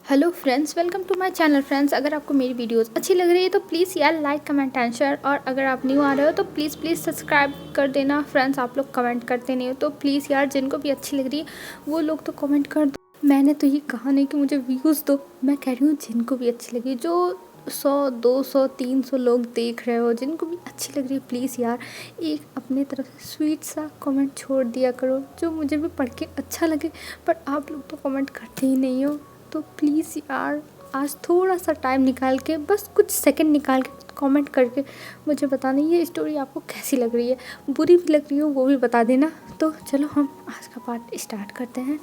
Hello friends, welcome to my channel. Friends, अगर आपको मेरी वीडियोस अच्छी लग रही है तो प्लीज़ यार लाइक कमेंट एंड शेयर, और अगर आप न्यू आ रहे हो तो प्लीज़ सब्सक्राइब कर देना। फ्रेंड्स, आप लोग कमेंट करते नहीं हो तो प्लीज़ यार जिनको भी अच्छी लग रही है वो लोग तो कमेंट कर दो। मैंने तो ये कहा नहीं कि मुझे व्यूज़ दो, मैं कह रही हूँ जिनको भी अच्छी लगी, जो 100 200 300 लोग देख रहे हो, जिनको भी अच्छी लग रही है प्लीज़ यार एक अपने तरफ से स्वीट सा कमेंट छोड़ दिया करो, जो मुझे भी पढ़ के अच्छा लगे। पर आप लोग तो कमेंट करते ही नहीं हो, तो प्लीज़ यार आज थोड़ा सा टाइम निकाल के, बस कुछ सेकंड निकाल के कमेंट करके मुझे बताना ये स्टोरी आपको कैसी लग रही है। बुरी भी लग रही हो वो भी बता देना। तो चलो हम आज का पार्ट स्टार्ट करते हैं।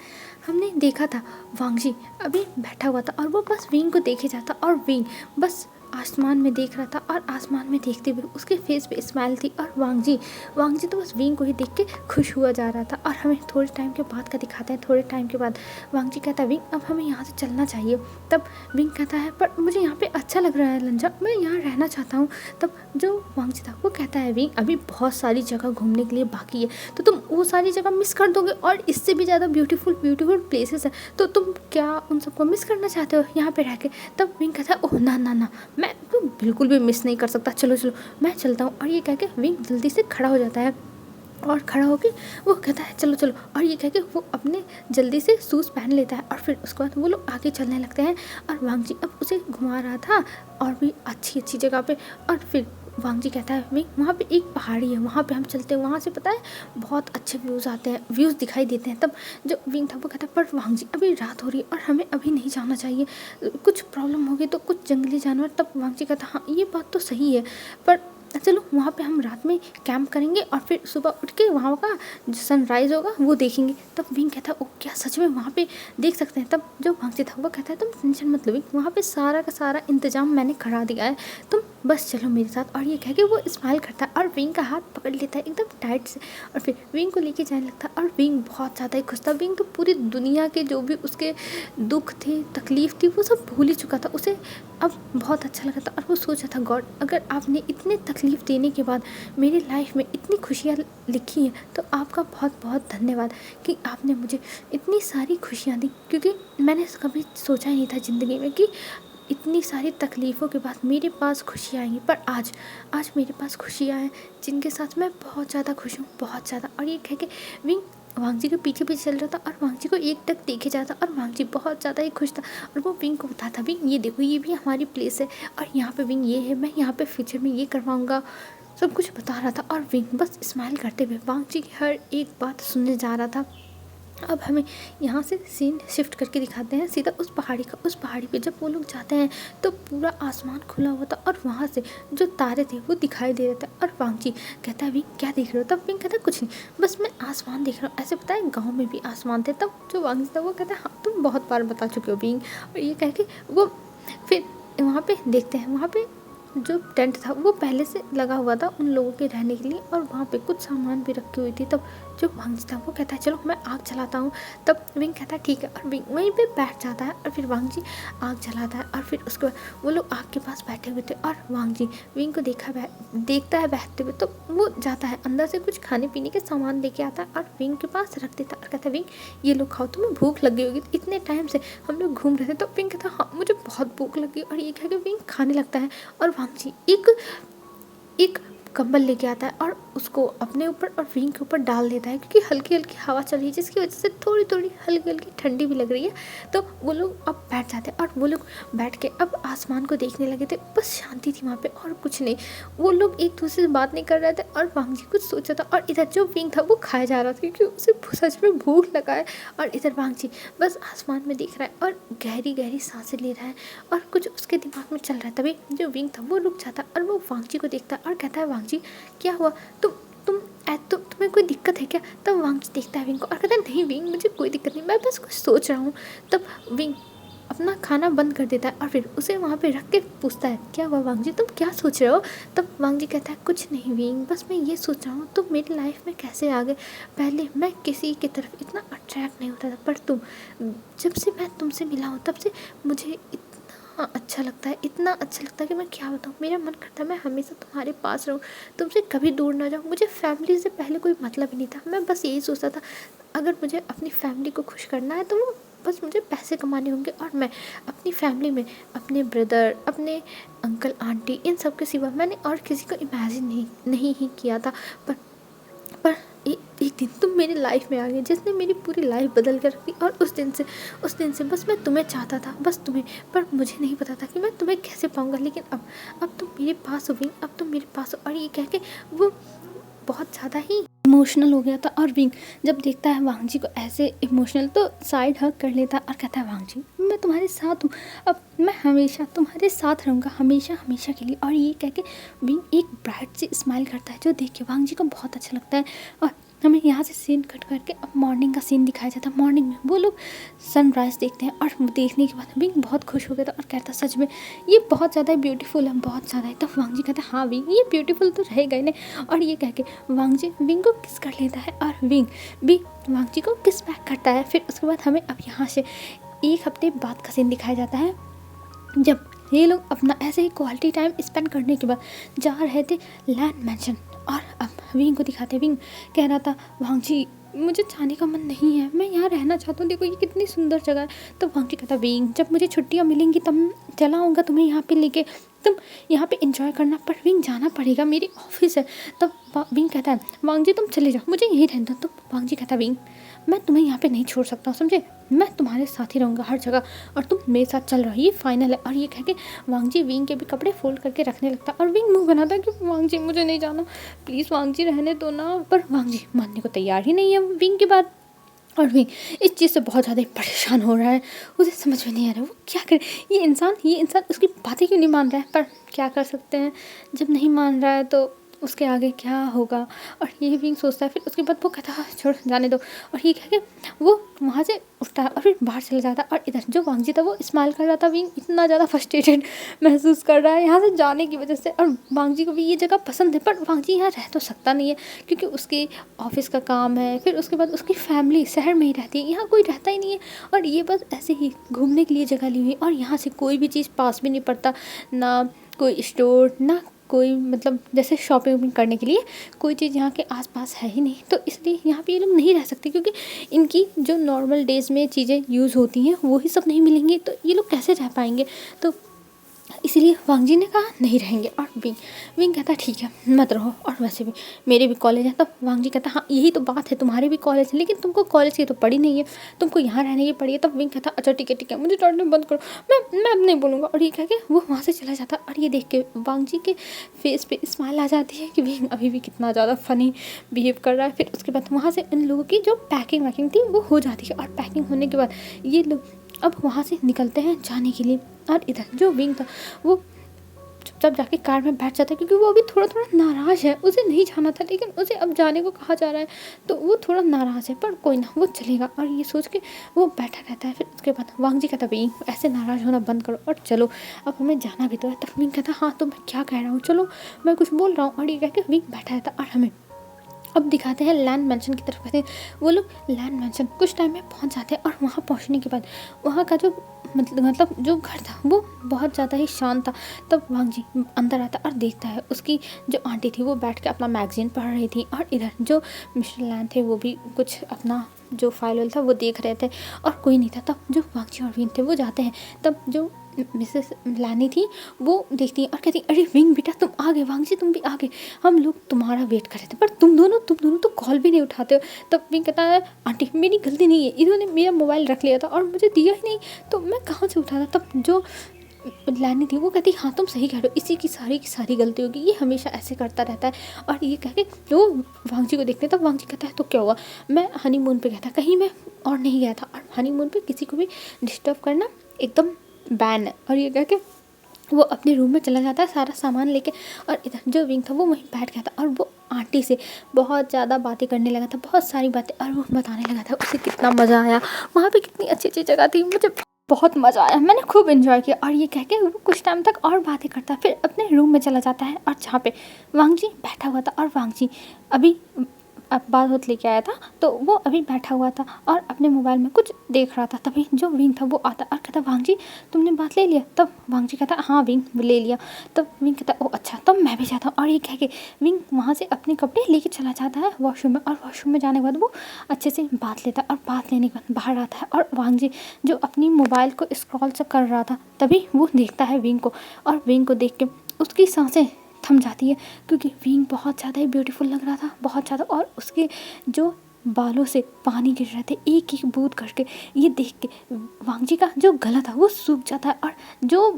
हमने देखा था वांगजी अभी बैठा हुआ था और वो बस विंग को देखे जाता, और विंग बस आसमान में देख रहा था, और आसमान में देखते हुए उसके फेस पे स्माइल थी। और वांगजी तो बस विंग को ही देख के खुश हुआ जा रहा था। और हमें थोड़े टाइम के बाद का दिखाते हैं। थोड़े टाइम के बाद वांगजी कहता है विंग अब हमें यहाँ से चलना चाहिए। तब विंग कहता है पर मुझे यहाँ पे अच्छा लग रहा है लंजा, मैं यहाँ रहना चाहता हूँ। तब जो वांगजी था वो कहता है विंग अभी बहुत सारी जगह घूमने के लिए बाकी है, तो तुम वो सारी जगह मिस कर दोगे, और इससे भी ज़्यादा ब्यूटीफुल प्लेसेस है, तो तुम क्या उन सबको मिस करना चाहते हो यहाँ पे रह के। तब विंग कहता है ओह ना ना ना, मैं तो बिल्कुल भी मिस नहीं कर सकता, चलो चलो मैं चलता हूँ। और ये कह के विंग जल्दी से खड़ा हो जाता है, और खड़ा होके वो कहता है चलो चलो, और ये कह के वो अपने जल्दी से शूज़ पहन लेता है। और फिर उसके बाद वो लोग आगे चलने लगते हैं। और वांगजी अब उसे घुमा रहा था और भी अच्छी अच्छी जगह पे। और फिर वांगजी कहता है विंग वहाँ पे एक पहाड़ी है, वहाँ पे हम चलते हैं, वहाँ से पता है बहुत अच्छे व्यूज़ आते हैं, व्यूज़ दिखाई देते हैं। तब जो विंग था वो कहता है पर वांगजी अभी रात हो रही है और हमें अभी नहीं जाना चाहिए, कुछ प्रॉब्लम होगी तो कुछ जंगली जानवर। तब वांगजी कहता हाँ ये बात तो सही है, पर चलो वहाँ पे हम रात में कैंप करेंगे और फिर सुबह उठ के वहाँ का जो सनराइज़ होगा वो देखेंगे। तब विंग कहता है ओ क्या सच में वहाँ पे देख सकते हैं। तब जो वांगजी था वो कहता है तुम टेंशन मत लो विंग, वहाँ पे सारा का सारा इंतजाम मैंने करा दिया है, तुम बस चलो मेरे साथ। और ये कह के वो स्माइल करता है और विंग का हाथ पकड़ लेता है एकदम टाइट से, और फिर विंग को लेके जाने लगता है। और विंग बहुत ज़्यादा ही खुश था। विंग तो पूरी दुनिया के जो भी उसके दुख थे, तकलीफ थी, वो सब भूल ही चुका था। उसे अब बहुत अच्छा लगा था और वो सोचा था गॉड अगर आपने इतने तकलीफ़ देने के बाद मेरी लाइफ में इतनी खुशियाँ लिखी हैं तो आपका बहुत बहुत धन्यवाद कि आपने मुझे इतनी सारी खुशियाँ दी, क्योंकि मैंने कभी सोचा ही नहीं था ज़िंदगी में कि इतनी सारी तकलीफ़ों के बाद मेरे पास खुशियाँ आएंगी। पर आज मेरे पास खुशियाँ हैं जिनके साथ मैं बहुत ज़्यादा खुश हूँ, बहुत ज़्यादा। और ये कह के विंग वांगजी के पीछे पीछे चल रहा था और वांगजी को एक तक देखे जाता, और वांगजी बहुत ज़्यादा ही खुश था। और वो विंग को बताता विंग ये देखो ये भी हमारी प्लेस है, और यहाँ पे विंग ये है, मैं यहाँ पे फ्यूचर में ये करवाऊँगा, सब कुछ बता रहा था। और विंग बस स्माइल करते हुए वांगजी की हर एक बात सुनने जा रहा था। अब हमें यहाँ से सीन शिफ्ट करके दिखाते हैं सीधा उस पहाड़ी का। उस पहाड़ी पे जब वो लोग जाते हैं तो पूरा आसमान खुला हुआ था, और वहाँ से जो तारे थे वो दिखाई दे रहे थे। और वांगजी कहता है विंग क्या देख रहे हो। तब विंग कहता है कुछ नहीं, बस मैं आसमान देख रहा हूँ। ऐसे पता है गाँव में भी आसमान थे। तब जो वांगजी था वो कहता है हाँ तुम बहुत बार बता चुके हो विंग। और ये कह के वो फिर वहाँ पे देखते हैं, वहाँ पे जो टेंट था वो पहले से लगा हुआ था उन लोगों के रहने के लिए, और वहाँ पे कुछ सामान भी रखी हुई थी। तब जो वांगजी था वो कहता है चलो मैं आग जलाता हूँ। तब विंग कहता है ठीक है, और विंग वहीं पे बैठ जाता है, और फिर वांगजी आग जलाता है। और फिर उसके बाद वो लोग आग के पास बैठे हुए थे, और वांगजी विंग को देखता है बैठते हुए। तो वो जाता है अंदर से कुछ खाने पीने के सामान लेके आता है और विंग के पास रख देता है, और कहता है विंग ये लोग खाओ, तुम्हें भूख लगी होगी, इतने टाइम से हम लोग घूम रहे थे। तो विंग कहता है हाँ मुझे बहुत भूख लगी। और ये कह के विंग खाने लगता है, और वांगजी एक कंबल लेके आता है और उसको अपने ऊपर और विंग के ऊपर डाल देता है, क्योंकि हल्की हल्की हवा चल रही है जिसकी वजह से थोड़ी थोड़ी हल्की हल्की ठंडी भी लग रही है। तो वो लोग अब बैठ जाते हैं, और वो लोग बैठ के अब आसमान को देखने लगे थे। बस शांति थी वहाँ पे और कुछ नहीं। वो लोग एक दूसरे से बात नहीं कर रहे थे, और वांगजी कुछ सोचा था, और इधर जो विंग था वो खाया जा रहा था क्योंकि उसे सच में भूख लगा है। और इधर वांगजी बस आसमान में देख रहा है और गहरी गहरी सांसें ले रहा है, और कुछ उसके दिमाग में चल रहा है। तभी जो विंग था वो रुक जाता और वो वांगजी को देखता और कहता है वांगजी क्या हुआ, तुम्हें कोई दिक्कत है क्या। तब वांगजी देखता है विंग को और कहता है नहीं विंग मुझे कोई दिक्कत नहीं, मैं बस कुछ सोच रहा हूँ। तब विंग अपना खाना बंद कर देता है और फिर उसे वहाँ पे रख के पूछता है क्या हुआ वांगजी, तुम क्या सोच रहे हो। तब वांगजी कहता है कुछ नहीं विंग, बस मैं ये सोच रहा हूँ तुम मेरी लाइफ में कैसे आ गए। पहले मैं किसी की तरफ इतना अट्रैक्ट नहीं होता था, पर जब से मैं तुमसे मिला हूँ तब से मुझे इतना अच्छा लगता है, इतना अच्छा लगता है कि मैं क्या बताऊँ। मेरा मन करता है मैं हमेशा तुम्हारे पास रहूँ, तुमसे कभी दूर ना जाऊँ। मुझे फैमिली से पहले कोई मतलब ही नहीं था, मैं बस यही सोचता था अगर मुझे अपनी फैमिली को खुश करना है तो वो बस मुझे पैसे कमाने होंगे और मैं अपनी फैमिली में अपने ब्रदर, अपने अंकल आंटी, इन सब के सिवा मैंने और किसी को इमेजिन नहीं ही किया था। पर एक दिन तुम मेरी लाइफ में आ गए जिसने मेरी पूरी लाइफ बदल कर रखी। और उस दिन से बस मैं तुम्हें चाहता था, बस तुम्हें। पर मुझे नहीं पता था कि मैं तुम्हें कैसे पाऊँगा। लेकिन अब तुम मेरे पास हो, अब तुम मेरे पास हो। और ये कह के वो बहुत ज़्यादा ही इमोशनल हो गया था। और विंग जब देखता है वांग जी को ऐसे इमोशनल, तो साइड हग कर लेता और कहता है, वांग जी मैं तुम्हारे साथ हूँ, अब मैं हमेशा तुम्हारे साथ रहूँगा, हमेशा हमेशा के लिए। और ये कह के विंग एक ब्राइट सी स्माइल करता है जो देख के वांग जी को बहुत अच्छा लगता है। और हमें यहाँ से सीन कट करके अब मॉर्निंग का सीन दिखाया जाता है। मॉर्निंग में वो लोग सनराइज़ देखते हैं और देखने के बाद विंग बहुत खुश हो गया था और कहता सच में ये बहुत ज़्यादा ब्यूटीफुल है, बहुत ज़्यादा है। तब वांग जी कहता है, हाँ विंग ये ब्यूटीफुल तो रहेगा ही नहीं। और ये कह के वांग जी विंग को किस कर लेता है और विंग भी वांग जी को किस बैक करता है। फिर उसके बाद हमें अब यहाँ से एक हफ्ते बाद का सीन दिखाया जाता है जब ये लोग अपना ऐसे ही क्वालिटी टाइम स्पेंड करने के बाद जा रहे थे लैंड मैंशन। और अब विंग को दिखाते, विंग कह रहा था, वांग जी मुझे जाने का मन नहीं है, मैं यहाँ रहना चाहता हूँ, देखो ये कितनी सुंदर जगह है। तो वांग जी कहता, विंग जब मुझे छुट्टियाँ मिलेंगी तब चला आऊँगा तुम्हें यहाँ पे लेके, तुम यहाँ पे एंजॉय करना। पर विंग जाना पड़ेगा, मेरी ऑफिस है। तब विंग कहता है, वांग जी तुम चले जाओ, मुझे यहीं रहना। तो वांग जी कहता, विंग मैं तुम्हें यहाँ पे नहीं छोड़ सकता हूँ, समझे, मैं तुम्हारे साथ ही रहूँगा हर जगह और तुम मेरे साथ चल रही, ये फाइनल है। और ये कह के वांग जी विंग के भी कपड़े फोल्ड करके रखने लगता और विंग मुंह बनाता कि वांग जी मुझे नहीं जाना, प्लीज़ वांग जी रहने दो ना। पर वांग जी मानने को तैयार ही नहीं है विंग की बात। और विंग इस चीज़ से बहुत ज़्यादा परेशान हो रहा है, उसे समझ में नहीं आ रहा वो क्या करे। ये इंसान उसकी बातें क्यों नहीं मान रहा है। पर क्या कर सकते हैं, जब नहीं मान रहा है तो उसके आगे क्या होगा। और ये विंग सोचता है। फिर उसके बाद वो कहता है छोड़ जाने दो। और ये कह के वो वहाँ से उठता है और फिर बाहर चला जाता है। और इधर जो वांग जी था वो स्माइल कर रहा था। विंग इतना ज़्यादा फ्रस्ट्रेटेड महसूस कर रहा है यहाँ से जाने की वजह से। और वांग जी को भी ये जगह पसंद है पर वांग जी यहाँ रह तो सकता नहीं है क्योंकि उसके ऑफिस का काम है। फिर उसके बाद उसकी फैमिली शहर में ही रहती है, यहाँ कोई रहता ही नहीं है। और ये बस ऐसे ही घूमने के लिए जगह ली हुई। और यहाँ से कोई भी चीज़ पास भी नहीं पड़ता, ना कोई स्टोर, ना कोई मतलब जैसे शॉपिंग करने के लिए कोई चीज़ यहाँ के आसपास है ही नहीं। तो इसलिए यहाँ पे ये लोग नहीं रह सकते क्योंकि इनकी जो नॉर्मल डेज़ में चीज़ें यूज़ होती हैं वो ही सब नहीं मिलेंगी, तो ये लोग कैसे रह पाएंगे। तो इसीलिए वांग जी ने कहा नहीं रहेंगे। और विंग कहता ठीक है मत रहो, और वैसे भी मेरे भी कॉलेज है। तब वांग जी कहता हाँ यही तो बात है, तुम्हारे भी कॉलेज है लेकिन तुमको कॉलेज की तो पड़ी नहीं है, तुमको यहाँ रहने की पड़ी है। तब विंग कहता अच्छा ठीक है मुझे डांटना बंद करो, मैं अब नहीं बोलूँगा। और ये कह के वो वहाँ से चला जाता। और ये देख के वांग जी के फेस पे स्माइल आ जाती है कि विंग अभी भी कितना ज़्यादा फ़नी बिहेव कर रहा है। फिर उसके बाद वहाँ से इन लोगों की जो पैकिंग वैकिंग थी वो हो जाती है। और पैकिंग होने के बाद ये लोग अब वहाँ से निकलते हैं जाने के लिए। और इधर जो विंग था वो चुपचाप जाके कार में बैठ जाता है क्योंकि वो अभी थोड़ा नाराज़ है, उसे नहीं जाना था लेकिन उसे अब जाने को कहा जा रहा है तो वो थोड़ा नाराज़ है। पर कोई ना, वो चलेगा। और ये सोच के वो बैठा रहता है। फिर उसके बाद वांग जी कहता भाई ऐसे नाराज़ होना बंद करो और चलो अब हमें जाना भी तो है। तब विंग कहता हाँ तो मैं क्या कह रहा हूँ, चलो मैं कुछ बोल रहा हूँ। और ये कह के विंग बैठा रहता। और हमें अब दिखाते हैं लैंड मैंशन की तरफ। कहते हैं वो लोग लैंड मैंशन कुछ टाइम में पहुंच जाते हैं। और वहाँ पहुंचने के बाद वहाँ का जो मतलब जो घर था वो बहुत ज़्यादा ही शांत था। तब वांग जी अंदर आता और देखता है उसकी जो आंटी थी वो बैठ के अपना मैगज़ीन पढ़ रही थी। और इधर जो मिस्टर लैन थे वो भी कुछ अपना जो फाइल था वो देख रहे थे और कोई नहीं था। तब जो वांग जी और विंग थे वो जाते हैं। तब जो मिसेस लानी थी वो देखती है और कहती है अरे विंग बेटा तुम आ गए, वांग जी तुम भी आ गए, हम लोग तुम्हारा वेट कर रहे थे पर तुम दोनों तो कॉल भी नहीं उठाते हो। तब विंग कहता है आंटी मेरी गलती नहीं है, इन्होंने मेरा मोबाइल रख लिया था और मुझे दिया ही नहीं तो मैं कहाँ से उठाता। तब जो लानी थी वो कहती हाँ तुम सही कह रहे हो, इसी की सारी गलती होगी, ये हमेशा ऐसे करता रहता है। और ये कह के वो वांग जी को देखते हैं। तब वांग जी कहता है तो क्या हुआ, मैं हनीमून पे गया था, कहीं मैं और नहीं गया था और हनीमून पे किसी को भी डिस्टर्ब करना एकदम बैन है। और ये कह के वो अपने रूम में चला जाता है सारा सामान लेके। और इधर जो विंग था वो वहीं बैठ गया था और वो आंटी से बहुत ज़्यादा बातें करने लगा था, बहुत सारी बातें। और वो बताने लगा था उसे कितना मज़ा आया वहाँ पे, कितनी अच्छी जगह थी, मुझे बहुत मज़ा आया, मैंने खूब इन्जॉय किया। और ये कह के वो कुछ टाइम तक और बातें करता फिर अपने रूम में चला जाता है और जहाँ पे वांग जी बैठा हुआ था। और वांग जी अभी अब बात होत लेके आया था, तो वो अभी बैठा हुआ था और अपने मोबाइल में कुछ देख रहा था। तभी जो विंग था वो आता और कहता वांग जी तुमने बात ले लिया? तब वांग जी कहता हाँ विंग ले लिया। तब विंग कहता ओ अच्छा तब मैं भी जाता हूँ। और ये कह के विंग वहाँ से अपने कपड़े लेके चला जाता है वॉशरूम में, और वॉशरूम में जाने के बाद वो अच्छे से बात लेता है, और बात लेने के बाद बाहर आता है और वांग जी जो अपनी मोबाइल को स्क्रॉल से कर रहा था, तभी वो देखता है विंग को, और विंग को देख के उसकी सांसें थम जाती है, क्योंकि विंग बहुत ज़्यादा ही ब्यूटीफुल लग रहा था, बहुत ज़्यादा। और उसके जो बालों से पानी गिर रहे थे एक एक बूंद करके, ये देख के वांग जी का जो गला था वो सूख जाता है, और जो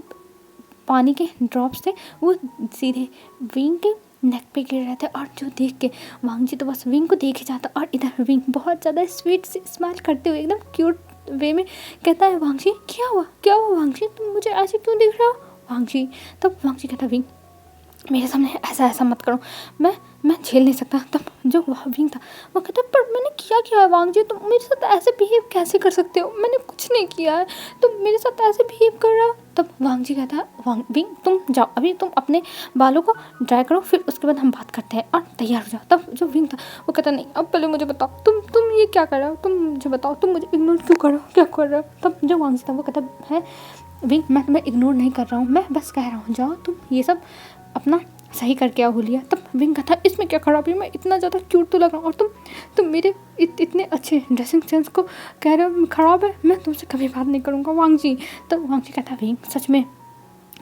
पानी के ड्रॉप्स थे वो सीधे विंग के नेक पे गिर रहे थे। और जो देख के वांग जी तो बस विंग को देखे जाता, और इधर विंग बहुत ज़्यादा स्वीट से स्माइल करते हुए एकदम क्यूट वे में कहता है वांग जी क्या हुआ वांग जी तुम मुझे ऐसे क्यों दिख रहा हो वांग जी? तब वांग जी कहता विंग मेरे सामने ऐसा मत करो, मैं झेल नहीं सकता। तब जो विंग था वो कहता पर मैंने क्या है वांग जी, तुम मेरे साथ ऐसे बिहेव कैसे कर सकते हो? मैंने कुछ नहीं किया है, तुम मेरे साथ ऐसे बिहेव कर रहा हो। तब वांग जी कहता है विंग तुम जाओ, अभी तुम अपने बालों को ड्राई करो, फिर उसके बाद हम बात करते हैं और तैयार हो जाओ। तब जो विंग था वो कहता नहीं अब पहले मुझे बताओ तुम ये क्या कर रहे हो, तुम मुझे बताओ तुम मुझे इग्नोर क्यों कर रहे हो, क्या कर रहे हो? तब जो वांग जी था वो कहता है विंग मैं तुम्हें इग्नोर नहीं कर रहा हूँ, मैं बस कह रहा हूँ जाओ तुम ये सब अपना सही करके आओ हुलिया। तब विंग कहता इसमें क्या खराबी है, मैं इतना ज़्यादा क्यूट तो लग रहा हूँ, और तुम मेरे इतने अच्छे ड्रेसिंग सेंस को कह रहे हो खराब है, मैं तुमसे कभी बात नहीं करूँगा वांग जी। तब वांग जी कहता विंग सच में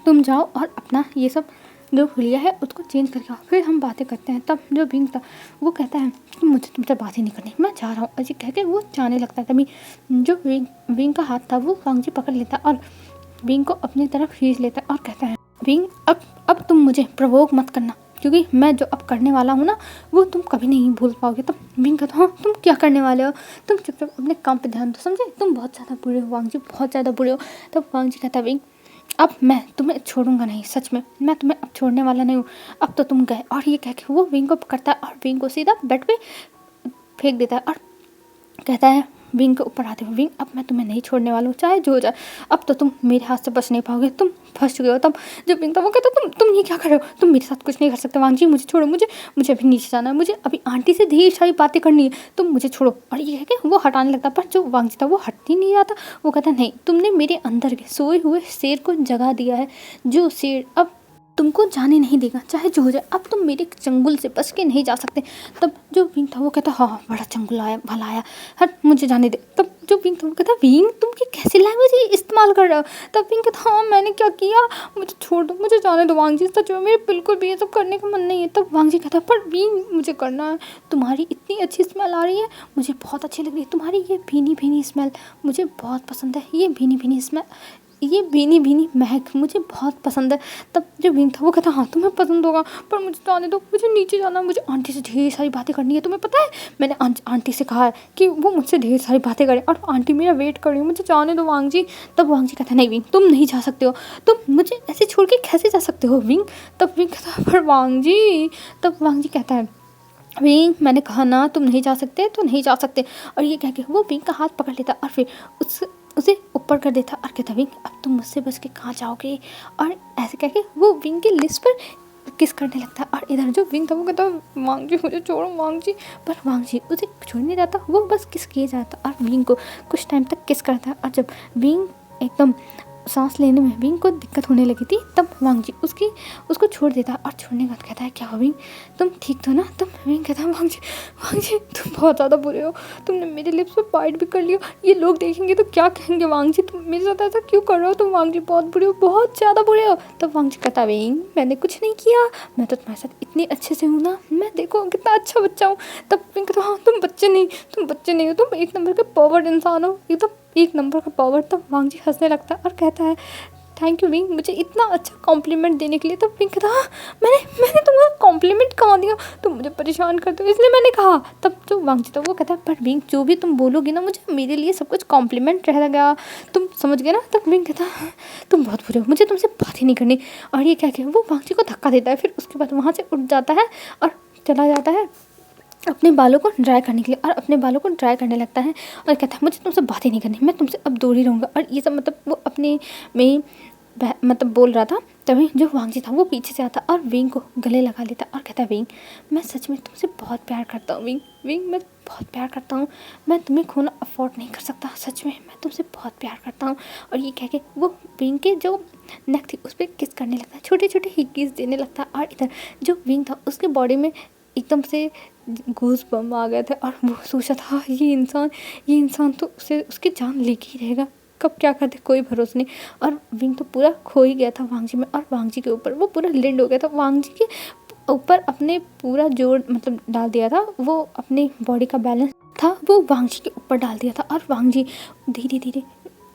तुम जाओ और अपना ये सब जो हुलिया है उसको चेंज करके आओ, फिर हम बातें करते हैं। तब जो विंग था वो कहता है कि मुझे तुमसे बात ही नहीं करनी, मैं जा रहा हूँ, ऐसे कह के वो जाने लगता है। तभी जो विंग का हाथ था वो वांग जी पकड़ लेता और विंग को अपनी तरफ खींच लेता है और कहता है विंग अब तुम मुझे प्रवोक मत करना, क्योंकि मैं जो अब करने वाला हूँ ना वो तुम कभी नहीं भूल पाओगे। तब विंग कहता हाँ तुम क्या करने वाले हो, तुम चुपचाप अपने काम पे ध्यान दो, समझे? तुम बहुत ज़्यादा बुरे हो वांग जी, बहुत ज़्यादा बुरे हो। तब वांग जी कहता विंग अब मैं तुम्हें छोड़ूंगा नहीं, सच में मैं तुम्हें अब छोड़ने वाला नहीं हूँ, अब तो तुम गए। और ये कह के वो विंग को पकड़ता है और विंग को सीधा बेड पे फेंक देता है और कहता है विंग के ऊपर आते हुए विंग अब मैं तुम्हें नहीं छोड़ने वाला हूँ, चाहे जो हो जाए, अब तो तुम मेरे हाथ से बच नहीं पाओगे, तुम फंस चुके हो। तब जब विंग था वो कहता तुम ये क्या कर रहे हो, तुम मेरे साथ कुछ नहीं कर सकते वांग जी, मुझे छोड़ो, मुझे अभी नीचे जाना है, मुझे अभी आंटी से ढेर सारी बातें करनी है, तुम मुझे छोड़ो। और ये है कि वो हटाने लगता, पर जो वांग जी था वो हट ही नहीं रहा था। वो कहता नहीं तुमने मेरे अंदर के सोए हुए शेर को जगा दिया है, जो शेर अब तुमको जाने नहीं देगा, चाहे जो हो जाए, अब तुम मेरे चंगुल से बच के नहीं जा सकते। तब जो विंग था वो कहता हाँ बड़ा चंगुल आया भला आया, हट मुझे जाने दे। तब जो विंग था वो कहता विंग तुम ये कैसी लैंग्वेज इस्तेमाल कर रहे हो? तब विंग कहता हाँ मैंने क्या किया, मुझे छोड़ दो, मुझे जाने दो वांग जी, सच में मेरे बिल्कुल भी ये सब करने का मन नहीं है। तब वांग जी कहता पर विंग मुझे करना है, तुम्हारी इतनी अच्छी स्मेल आ रही है, मुझे बहुत अच्छी लग रही है, तुम्हारी ये भीनी भीनी स्मेल मुझे बहुत पसंद है, ये भीनी भीनी स्मेल, ये भीनी भीनी महक मुझे बहुत पसंद है। तब जो विंग था वो कहता हाँ तुम्हें पसंद होगा, पर मुझे जाने दो, मुझे नीचे जाना, मुझे आंटी से ढेर सारी बातें करनी है। तुम्हें पता है मैंने आंटी से कहा है कि वो मुझसे ढेर सारी बातें करें, और आंटी मेरा वेट कर रही है, मुझे जाने दो वांग जी। तब वांग जी कहता नहीं विंग तुम नहीं जा सकते हो, तुम मुझे ऐसे छोड़ के कैसे जा सकते हो विंग? तब विंग कहता पर वांग जी। तब वांग जी कहता है विंग मैंने कहा ना तुम नहीं जा सकते तो नहीं जा सकते। और ये कह के वो विंग का हाथ पकड़ लेता और फिर उसे ऊपर कर देता और कहता विंग अब तुम मुझसे बच के कहाँ जाओगे? और ऐसे कह के वो विंग के लिप्स पर किस करने लगता। और इधर जो विंग था वो कहता वांग जी मुझे छोड़ो वांग जी, पर वांग जी उसे छोड़ नहीं जाता, वो बस किस किए जाता और विंग को कुछ टाइम तक किस करता। और जब विंग एकदम सांस लेने में विंग को दिक्कत होने लगी थी, तब वांग जी उसको छोड़ देता और छोड़ने के बाद कहता है क्या हो विंग तुम ठीक तो ना? तब विंग कहता वांग जी तुम बहुत ज़्यादा बुरे हो, तुमने मेरे लिप्स पे बाइट भी कर लिया, ये लोग देखेंगे तो क्या कहेंगे वांग जी, तुम मेरे साथ ऐसा क्यों कर रहे हो? तुम वांग जी बहुत बुरे हो, बहुत ज़्यादा बुरे हो। तब वांग जी कहता विंग मैंने कुछ नहीं किया, मैं तो तुम्हारे साथ इतने अच्छे से हूँ ना, मैं देखो कितना अच्छा बच्चा हूँ। तब विंग कहता हाँ तुम बच्चे नहीं हो, तुम एक नंबर के पावर्ड इंसान हो, एकदम एक नंबर का पावर। तब वांग जी हंसने लगता और कहता है थैंक यू विंग मुझे इतना अच्छा कॉम्प्लीमेंट देने के लिए। तब विंग कहता हाँ मैंने तुमको कॉम्प्लीमेंट कहाँ दिया, तुम मुझे परेशान करते हो इसलिए मैंने कहा। तब जो वांग जी था वो कहता है पर विंग जो भी तुम बोलोगी ना मुझे मेरे लिए सब कुछ कॉम्प्लीमेंट रह गया, तुम समझ गए ना? तब विंग कहता हाँ तुम बहुत बुरे हो, मुझे तुमसे बात ही नहीं करनी। और ये क्या कि वो वांग जी को धक्का देता है, फिर उसके बाद वहाँ से उठ जाता है और चला जाता है अपने बालों को ड्राई करने के लिए, और अपने बालों को ड्राई करने लगता है और कहता है मुझे तुमसे बात ही नहीं करनी, मैं तुमसे अब दूर ही रहूँगा। और ये सब मतलब वो अपने में मतलब बोल रहा था तभी जो वांगजी था वो पीछे से आता और विंग को गले लगा लेता और कहता, विंग मैं सच में तुमसे बहुत प्यार करता हूँ, विंग विंग मैं बहुत प्यार करता हूँ, मैं तुम्हें खोना अफोर्ड नहीं कर सकता, सच में मैं तुमसे बहुत प्यार करता हूँ। और ये कह के वो विंग के जो नेक थी उस पर किस करने लगता, छोटे छोटे हिक्कीज देने लगता। और इधर जो विंग था उसके बॉडी में एकदम से गूज बम आ गए थे और वो सोचा था ये इंसान तो उसे उसकी जान लेके ही रहेगा, कब क्या कर दे कोई भरोसा नहीं। और विंग तो पूरा खो ही गया था वांगजी में, और वांगजी के ऊपर वो पूरा लैंड हो गया था, वांगजी के ऊपर अपने पूरा जोर मतलब डाल दिया था, वो अपनी बॉडी का बैलेंस था वो वांगजी के ऊपर डाल दिया था। और वांगजी धीरे धीरे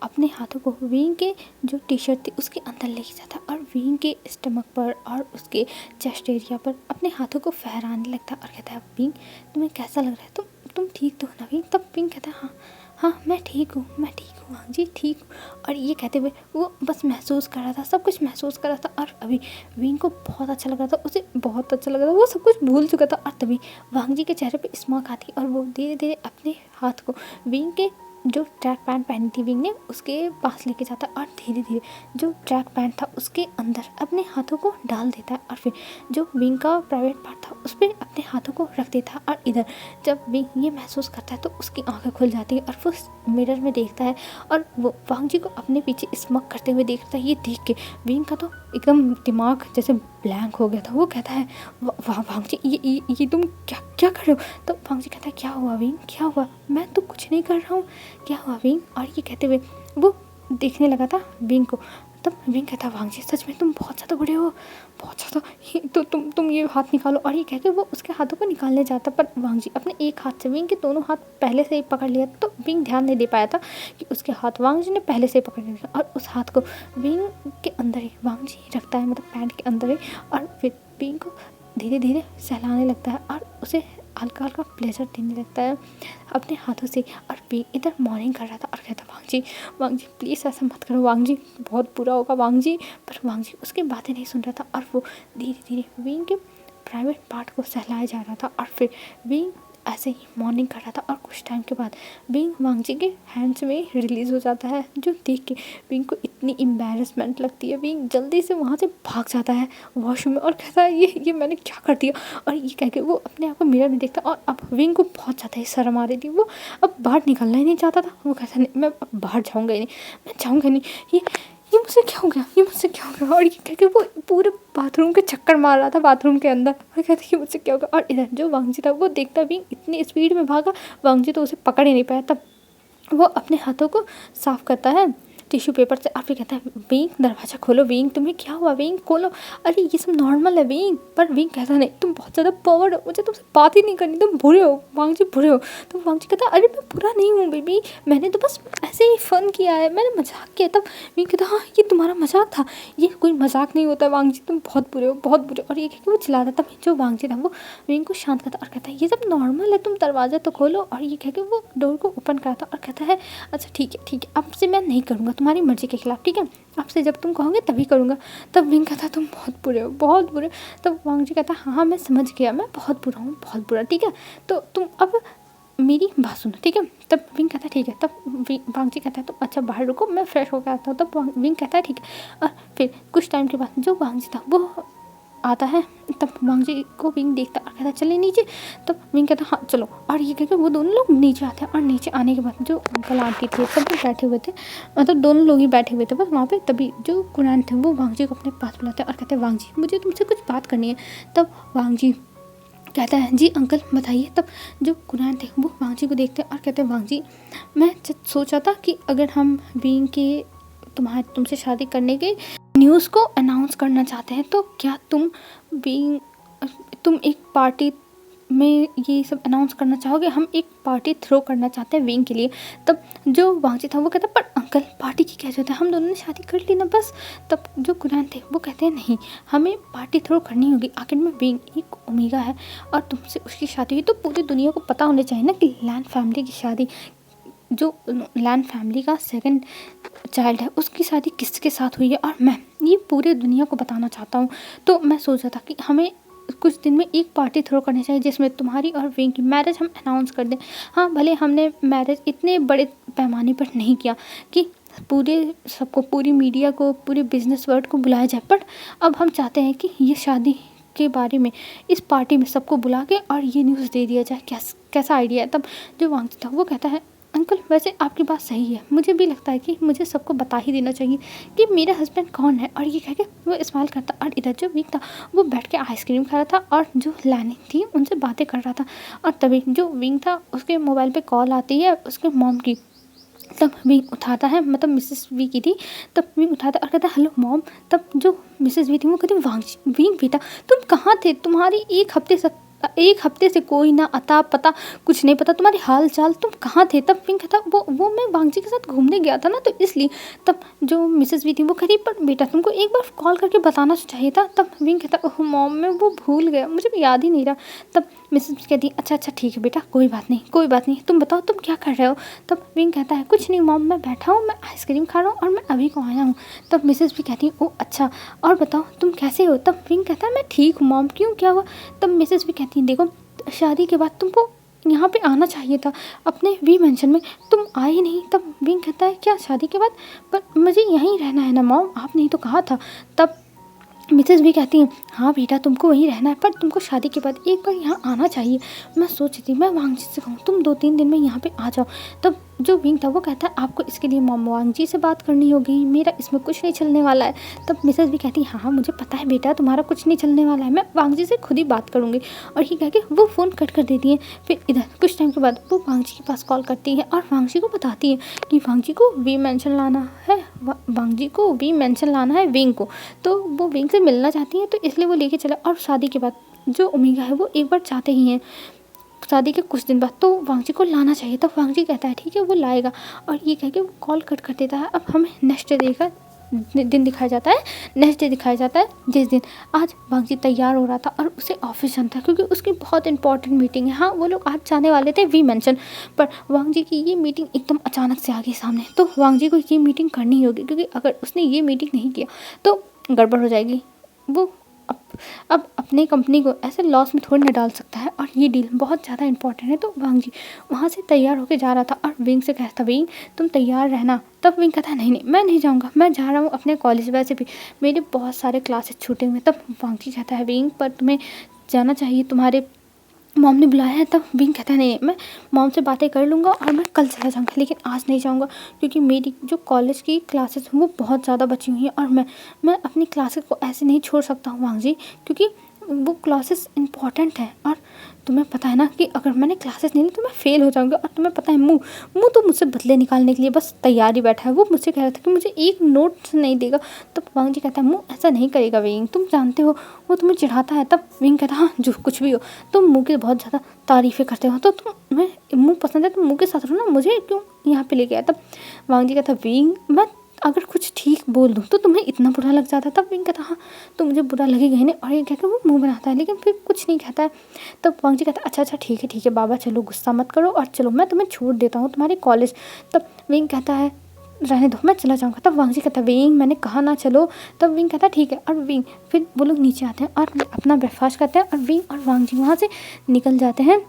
अपने हाथों को विंग के जो टी शर्ट थी उसके अंदर लेके जाता और विंग के स्टमक पर और उसके चेस्ट एरिया पर अपने हाथों को फहराने लगता और कहता है, विंग तुम्हें कैसा लग रहा है, तुम ठीक तो हो ना विंग। तब विंग कहता है, हाँ हाँ मैं ठीक हूँ वांगजी ठीक हूँ। और ये कहते हुए वो बस महसूस कर रहा था, सब कुछ महसूस कर रहा था। और अभी विंग को बहुत अच्छा लग रहा था, उसे बहुत अच्छा लग रहा था, वो सब कुछ भूल चुका था। और तभी वांगजी के चेहरे पे स्माइल आती और वो धीरे धीरे अपने हाथ को विंग के जो ट्रैक पैंट पहनी थी विंग ने उसके पास लेके जाता और धीरे धीरे जो ट्रैक पैंट था उसके अंदर अपने हाथों को डाल देता है। और फिर जो विंग का प्राइवेट पार्ट था उस पर अपने हाथों को रख देता है। और इधर जब विंग ये महसूस करता है तो उसकी आंखें खुल जाती है और वो मिरर में देखता है और वो वांगजी को अपने पीछे स्मक करते हुए देखता है। ये देख के विंग का तो एकदम दिमाग जैसे ब्लैंक हो गया था। वो कहता है, वाह वांगजी ये तुम क्या क्या कर रहे हो। तो वांगजी कहता है, क्या हुआ विंग क्या हुआ, मैं तो कुछ नहीं कर रहा हूँ, क्या हुआ विंग। और ये कहते हुए वो देखने लगा था विंग को। तब विंग कहता, वांगजी सच में तुम बहुत ज़्यादा बड़े हो, बहुत ज़्यादा, तो तुम ये हाथ निकालो। और ये कह के वो उसके हाथों को निकालने जाता पर वांगजी अपने एक हाथ से विंग के दोनों हाथ पहले से ही पकड़ लिया। तो विंग ध्यान नहीं दे पाया था कि उसके हाथ वांगजी ने पहले से ही पकड़ लिया और उस हाथ को विंग के अंदर ही वांगजी रखता है, मतलब पैंट के अंदर ही। और फिर विंग को धीरे धीरे सहलाने लगता है और उसे हल्का हल्का प्लेजर देने लगता है अपने हाथों से। और विंग इधर मॉर्निंग कर रहा था और कहता, वांगजी प्लीज़ ऐसा मत करो वांगजी, बहुत बुरा होगा वांगजी। पर वांगजी उसकी बातें नहीं सुन रहा था और वो धीरे धीरे विंग के प्राइवेट पार्ट को सहलाया जा रहा था। और फिर विंग ऐसे ही मॉर्निंग कर रहा था और कुछ टाइम के बाद विंग वांगजी के हैंड्स में रिलीज़ हो जाता है, जो देख के विंग को इतनी एम्बैरेसमेंट लगती है। विंग जल्दी से वहाँ से भाग जाता है वॉशरूम में और कहता है, ये मैंने क्या कर दिया। और ये कह के वो अपने आप को मिरर में देखता और अब विंग को बहुत ज़्यादा ही शर्म आ रही थी, वो अब बाहर निकलना ही नहीं चाहता था। वो कहता, नहीं मैं अब बाहर जाऊँगा ही नहीं, मैं जाऊँगा नहीं, ये मुझसे क्या हो गया, ये मुझसे क्या हो गया। और ये कह के वो पूरे बाथरूम के चक्कर मार रहा था बाथरूम के अंदर और कहते कि मुझसे क्या हो गया। और इधर जो वांगजी था वो देखता भी इतनी स्पीड में भागा, वांगजी तो उसे पकड़ ही नहीं पाया। तब वो अपने हाथों को साफ करता है टिश्यू पेपर से और फिर कहता है, विंग दरवाज़ा खोलो, विंग तुम्हें क्या हुआ, विंग खोलो, अरे ये सब नॉर्मल है विंग। पर विंग कहता, नहीं तुम बहुत ज़्यादा पावर्ड हो, मुझे तुमसे बात ही नहीं करनी, तुम बुरे हो वांगजी, बुरे हो। तो वांगजी कहता, अरे मैं बुरा नहीं हूँ बेबी, मैंने तो बस ऐसे ही फ़न किया है, मैंने मजाक किया। तब विंग कहता, हाँ ये तुम्हारा मजाक था, ये कोई मजाक नहीं होता वांगजी, तुम बहुत बुरे हो बहुत बुरे। और ये कह के वो चिल्लाता। तब जो वांगजी था वो विंग को शांत करता और कहता है, ये सब नॉर्मल है, तुम दरवाज़ा तो खोलो। और ये कह के वो डोर को ओपन करता और कहता है, अच्छा ठीक है अब से मैं नहीं करूँगा तुम्हारी मर्जी के खिलाफ, ठीक है, आपसे जब तुम कहोगे तभी करूँगा। तब विंग कहता, तुम बहुत बुरे हो बहुत बुरे। तब वांगजी कहता, हाँ मैं समझ गया, मैं बहुत बुरा हूँ बहुत बुरा, ठीक है, तो तुम अब मेरी बात सुनो, ठीक है। तब विंग कहता है, ठीक है। तब वांगजी कहता है, तो अच्छा बाहर रुको मैं फ्रेश होकर आता हूँ। तब विंग कहता है, ठीक है। और फिर कुछ टाइम के बाद जो वांगजी था वो आता है। तब वांगजी को विंग देखता और कहता, चले नीचे। तब विंग कहता, हाँ चलो। और ये कहकर वो दोनों लोग नीचे आते हैं और नीचे आने के बाद जो अंकल आंटी थे सब लोग बैठे हुए थे, मतलब दोनों लोग ही बैठे हुए थे बस वहाँ पे। तभी जो कुरान थे वो वांगजी को अपने पास बुलाते हैं और कहते हैं, वांगजी मुझे तुमसे कुछ बात करनी है। तब वांगजी कहता है, जी अंकल बताइए। तब जो कुरान थे वो वांगजी को देखते हैं और कहते हैं, वांगजी मैं सोचा था कि अगर हम विंग के तुमसे शादी करने के न्यूज़ को अनाउंस करना चाहते हैं तो क्या तुम एक पार्टी में ये सब अनाउंस करना चाहोगे, हम एक पार्टी थ्रो करना चाहते हैं विंग के लिए। तब जो वांगजी था वो कहता, पर अंकल पार्टी की क्या जरूरत है, हम दोनों ने शादी कर ली ना बस। तब जो कुरान थे वो कहते हैं, नहीं हमें पार्टी थ्रो करनी होगी, आखिर में विंग एक ओमेगा है और तुमसे उसकी शादी हुई तो पूरी दुनिया को पता होना चाहिए ना कि लैन फैमिली की शादी, जो लैन फैमिली का सेकंड चाइल्ड है उसकी शादी किसके साथ हुई है और मैं ये पूरे दुनिया को बताना चाहता हूँ। तो मैं सोचा था कि हमें कुछ दिन में एक पार्टी थ्रो करनी चाहिए जिसमें तुम्हारी और विंग की मैरिज हम अनाउंस कर दें। हाँ भले हमने मैरिज इतने बड़े पैमाने पर नहीं किया कि पूरे सबको, पूरी मीडिया को, पूरे बिजनेस वर्ल्ड को बुलाया जाए। बट अब हम चाहते हैं कि ये शादी के बारे में इस पार्टी में सबको बुला के और ये न्यूज़ दे दिया जाए। कैसा आइडिया है। तब जो वांगजी था वो कहता है अंकल वैसे आपकी बात सही है, मुझे भी लगता है कि मुझे सबको बता ही देना चाहिए कि मेरा हस्बैंड कौन है। और ये कह के वो स्माइल करता और इधर जो विंग था वो बैठ के आइसक्रीम खा रहा था और जो लानी थी उनसे बातें कर रहा था। और तभी जो विंग था उसके मोबाइल पे कॉल आती है उसके मॉम की। तब विंग उठाता है, मतलब मिसेस वी की थी। तब विंग उठाता और कहता है हेलो मॉम। तब जो मिसेस वी थी वो कहती विंग बेटा तुम कहाँ थे, तुम्हारी एक हफ्ते से कोई ना अता पता कुछ नहीं पता, तुम्हारी हाल चाल, तुम कहाँ थे। तब विंग कहता वो मैं वांगजी के साथ घूमने गया था ना तो इसलिए। तब जो मिसेस वी थी वो कह रही पर बेटा तुमको एक बार कॉल करके बताना चाहिए था। तब विंग कहता ओह मॉम मैं वो भूल गया, मुझे याद ही नहीं रहा। तब मिसेस वी कहती अच्छा ठीक है बेटा, कोई बात नहीं, तुम बताओ तुम क्या कर रहे हो। तब विंग कहता है कुछ नहीं मॉम, मैं बैठा हूँ, मैं आइसक्रीम खा रहा हूँ और मैं अभी को आया हूँ। तब मिसेस वी कहती ओह अच्छा और बताओ तुम कैसे हो। तब विंग कहता है मैं ठीक हूँ मॉम, क्यों क्या हुआ। तब मिसेस वी कहती देखो शादी के बाद तुमको यहाँ पे आना चाहिए था अपने वी मेंशन में, तुम आए नहीं। तब विंग कहता है क्या शादी के बाद, पर मुझे यहीं रहना है ना मॉम, आपने ही तो कहा था। तब मिसेस भी कहती हैं हाँ बेटा तुमको वहीं रहना है, पर तुमको शादी के बाद एक बार यहाँ आना चाहिए। मैं सोच रही थी मैं वांगजी से कहूँ तुम 2-3 दिन में यहाँ पे आ जाओ। तब जो विंग था वो कहता है आपको इसके लिए मॉम वांगजी से बात करनी होगी, मेरा इसमें कुछ नहीं चलने वाला है। तब मिसेस भी कहती हाँ मुझे पता है बेटा तुम्हारा कुछ नहीं चलने वाला है, मैं वांगजी से खुद ही बात करूँगी। और ये कह के वो फ़ोन कट कर देती हैं। फिर इधर कुछ टाइम के बाद वो वांगजी के पास कॉल करती है और वांगजी को बताती है कि वांगजी को वी मेंशन लाना है, वांगजी को वी मेंशन लाना है विंग को। तो वो विंग से मिलना चाहती हैं तो इसलिए वो लेके चला। और शादी के बाद जो ओमेगा है वो एक बार चाहते ही हैं शादी के कुछ दिन बाद तो वांगजी को लाना चाहिए। तब वांगजी कहता है ठीक है वो लाएगा। और ये कह के वो कॉल कट कर देता है। अब हमें नेक्स्ट डे का दिन दिखाया जाता है। नेक्स्ट डे दिखाया जाता है जिस दिन आज वांगजी तैयार हो रहा था और उसे ऑफिस जाना था क्योंकि उसकी बहुत इंपॉर्टेंट मीटिंग है। हाँ वो लोग आज जाने वाले थे वी मेंशन, पर वांगजी की ये मीटिंग एकदम अचानक से आ गई सामने। तो वांगजी को ये मीटिंग करनी होगी क्योंकि अगर उसने ये मीटिंग नहीं किया तो गड़बड़ हो जाएगी। वो अब अपने कंपनी को ऐसे लॉस में थोड़ी ना डाल सकता है और ये डील बहुत ज़्यादा इंपॉर्टेंट है। तो वांगजी वहाँ से तैयार होकर जा रहा था और विंग से कहता विंग तुम तैयार रहना। तब विंग कहता नहीं मैं नहीं जाऊँगा, मैं जा रहा हूँ अपने कॉलेज, वैसे भी मेरे बहुत सारे क्लासेस छूटे हुए। तब वांगजी कहता है विंग पर तुम्हें जाना चाहिए, तुम्हारे मॉम ने बुलाया है। तब विंग कहता है नहीं मैं मॉम से बातें कर लूँगा और मैं कल चला जाऊँगा, लेकिन आज नहीं जाऊँगा क्योंकि मेरी जो कॉलेज की क्लासेस वो बहुत ज़्यादा बची हुई हैं और मैं अपनी क्लासेस को ऐसे नहीं छोड़ सकता हूँ वांगजी, क्योंकि वो क्लासेस इंपॉर्टेंट है। और तुम्हें पता है ना कि अगर मैंने क्लासेस नहीं ली तो मैं फ़ेल हो जाऊँगी। और तुम्हें पता है मुँह तो मुझसे बदले निकालने के लिए बस तैयार ही बैठा है। वो मुझसे कह रहा था कि मुझे एक नोट नहीं देगा। तब वांगजी कहता है मुँह ऐसा नहीं करेगा विंग, तुम जानते हो वो तुम्हें चिढ़ाता है। तब विंग कहता हाँ जो कुछ भी हो तुम मुँह की बहुत ज़्यादा तारीफ़ें करते हो, तो तुम्हें मुँह पसंद है तो मुँह के साथ रहो ना, मुझे क्यों यहाँ पे लेके आया। तब वांगजी कहता विंग मैं अगर कुछ ठीक बोल दूँ तो तुम्हें इतना बुरा लग जाता है। तब विंग कहता हाँ तो मुझे बुरा लगेगा ही नहीं। और ये कहकर वो मुंह बनाता है लेकिन फिर कुछ नहीं कहता है। तब वांगजी कहता है अच्छा ठीक है बाबा चलो गुस्सा मत करो और चलो मैं तुम्हें छोड़ देता हूँ तुम्हारे कॉलेज। तब विंग कहता है रहने दो मैं चला जाऊँगा। तब वांगजी कहता है विंग मैंने कहा ना चलो। तब विंग कहता है ठीक है। और विंग फिर वो लोग नीचे आते हैं और अपना ब्रेकफास्ट करते हैं और विंग और वांगजी वहाँ से निकल जाते हैं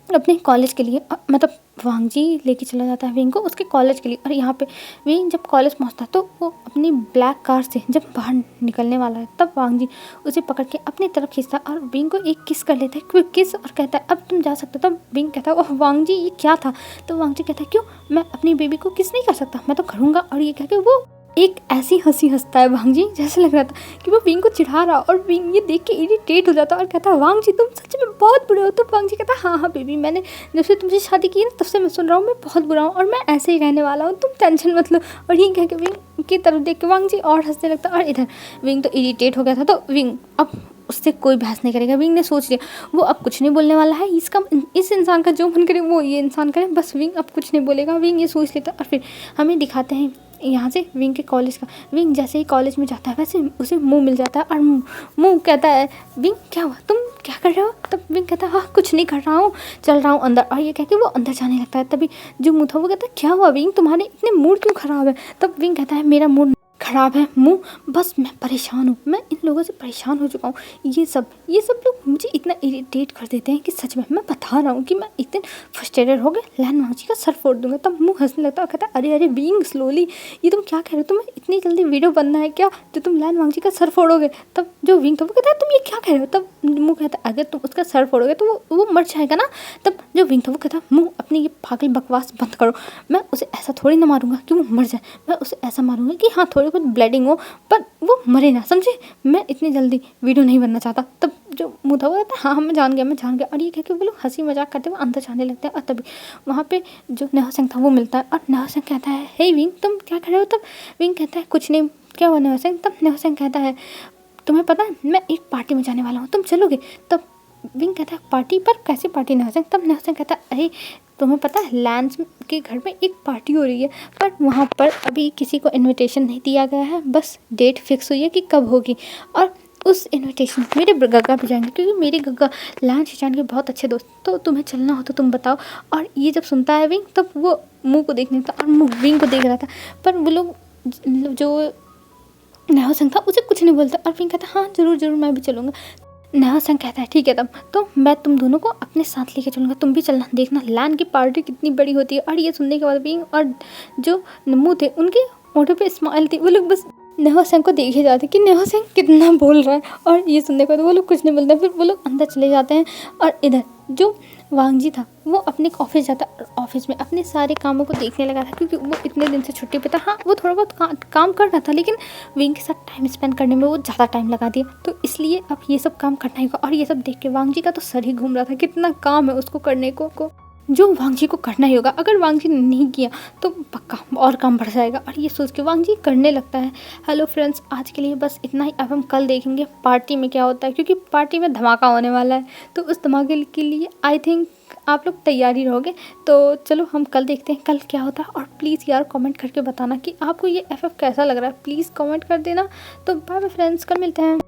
अपने कॉलेज के लिए। मतलब वांगजी लेके चला जाता है विंग को उसके कॉलेज के लिए। और यहाँ पे विंग जब कॉलेज पहुँचता है तो वो अपनी ब्लैक कार से जब बाहर निकलने वाला है तब वांगजी उसे पकड़ के अपनी तरफ खींचता है और विंग को एक किस कर लेता है, क्विक किस, और कहता है अब तुम जा सकते हो। तब विंग कहता है ओह वांगजी ये क्या था। तो वांगजी कहता है क्यों, मैं अपनी बेबी को किस नहीं कर सकता, मैं तो करूँगा। और ये कह के वो एक ऐसी हंसी हंसता है वांगजी जैसे लग रहा था कि वो विंग को चिढ़ा रहा। और विंग ये देख के इरिटेट हो जाता है और कहता है वांगजी तुम सच में बहुत बुरे हो। तो वांगजी कहता है हाँ बेबी मैंने जब से तुमसे शादी की ना तब से मैं सुन रहा हूँ मैं बहुत बुरा हूँ और मैं ऐसे ही रहने वाला हूँ, तुम टेंशन मत लो। और ये कह के विंग की तरफ देख के वांगजी और हंसने लगता है। और इधर विंग तो इरिटेट हो गया था तो विंग अब उससे कोई बहस नहीं करेगा। विंग ने सोच लिया वो अब कुछ नहीं बोलने वाला है, इस इंसान का जो मन करे वो ये इंसान करे, बस विंग अब कुछ नहीं बोलेगा। विंग ये सोच लेता। और फिर हमें दिखाते हैं यहाँ से विंग के कॉलेज का। विंग जैसे ही कॉलेज में जाता है वैसे उसे मुंह मिल जाता है और मुंह कहता है विंग क्या हुआ तुम क्या कर रहे हो। तब विंग कहता है हाँ कुछ नहीं कर रहा हूँ चल रहा हूँ अंदर। और ये कह के वो अंदर जाने लगता है। तभी जो मुंह था वो कहता है क्या हुआ विंग तुम्हारे इतने मूड क्यों ख़राब है। तब विंग कहता है मेरा मूड ख़राब है मुँह, बस मैं परेशान हूँ, मैं इन लोगों से परेशान हो चुका हूँ। ये सब लोग मुझे इतना इरिटेट कर देते हैं कि सच में मैं बता रहा हूँ कि मैं एक दिन फ्रस्ट्रेटेड हो गया, लैन मांझी का सर फोड़ दूंगा। तब मुँह हंसने लगता है और कहता है अरे अरे बीइंग स्लोली, ये तुम क्या कह रहे हो, तुम्हें इतनी जल्दी वीडियो बनना है क्या जो तुम लैन मांझी का सर फोड़ोगे। तब जो विंग था वो कहता है तुम ये क्या कह रहे हो। तब मुँह कहता है अगर तुम उसका सर फोड़ोगे तो वो मर जाएगा ना। तब जो विंग था वो कहता है मुँह अपनी ये पागल बकवास बंद करो, मैं उसे ऐसा थोड़ी ना मारूंगा कि वो मर जाए, मैं उसे ऐसा मारूंगा कि हाँ थोड़ी बहुत ब्लीडिंग हो पर वो मरे ना, समझे, मैं इतनी जल्दी वीडियो नहीं बनना चाहता। तब जो मुँह था वो कहता है हाँ मैं जान गया। और ये कह के वो लोग हंसी मजाक करते हुए अंदर जाने लगते हैं। और तभी वहाँ पे जो नेहा सिंह था वो मिलता है और नेहा सिंह कहता है हे विंग तुम क्या कर रहे हो। तब विंग कहता है कुछ नहीं, क्या हुआ नेहा सिंह। तब नेहा सिंह कहता है तुम्हें पता है मैं एक पार्टी में जाने वाला हूँ, तुम चलोगे। तब विंग कहता है पार्टी पर, कैसी पार्टी नेहा सिंह। तब नेहा सिंह कहता है अरे तुम्हें पता है लैंस के घर में एक पार्टी हो रही है पर वहाँ पर अभी किसी को इनविटेशन नहीं दिया गया है, बस डेट फिक्स हुई है कि कब होगी। और उस इनविटेशन मेरे गग्गा भी जाएंगे क्योंकि मेरी गग्गा लैंस शिजान के बहुत अच्छे दोस्त, तो तुम्हें चलना हो तो तुम बताओ। और ये जब सुनता है विंग तब वो मुँह को देखने था और मुँह विंग को देख रहा था, पर वो लोग जो नेहा सिंह था उसे कुछ नहीं बोलता। और विंग कहता हाँ ज़रूर मैं भी चलूँगा। नेहा सिंह कहता है ठीक है तब तो मैं तुम दोनों को अपने साथ लेके चलूँगा, तुम भी चलना, देखना लैन की पार्टी कितनी बड़ी होती है। और ये सुनने के बाद विंग और जो नमू थे उनके होठों पे स्माइल थी, वो लोग बस नेहा सिंह को देखे जाते कि नेहा सिंह कितना बोल रहा है। और ये सुनने के बाद वो लोग कुछ नहीं बोलते, फिर वो लोग अंदर चले जाते हैं। और इधर जो वांगजी था वो अपने ऑफिस जाता और ऑफिस में अपने सारे कामों को देखने लगा था क्योंकि वो इतने दिन से छुट्टी पे था। हाँ वो थोड़ा बहुत काम कर रहा था लेकिन विंग के साथ टाइम स्पेंड करने में वो ज़्यादा टाइम लगा दिया, तो इसलिए अब ये सब काम करना ही होगा। और ये सब देख के वांगजी का तो सर ही घूम रहा था, कितना काम है उसको करने को जो वांगजी को करना ही होगा। अगर वांगजी ने नहीं किया तो पक्का और काम बढ़ जाएगा। और ये सोच के वांगजी करने लगता है। हेलो फ्रेंड्स, आज के लिए बस इतना ही। अब हम कल देखेंगे पार्टी में क्या होता है क्योंकि पार्टी में धमाका होने वाला है, तो उस धमाके के लिए आई थिंक आप लोग तैयारी रहोगे। तो चलो हम कल देखते हैं कल क्या होता है। और प्लीज़ यार कमेंट करके बताना कि आपको ये FF कैसा लग रहा है, प्लीज़ कमेंट कर देना। तो बाय बाय फ्रेंड्स, कल मिलते हैं।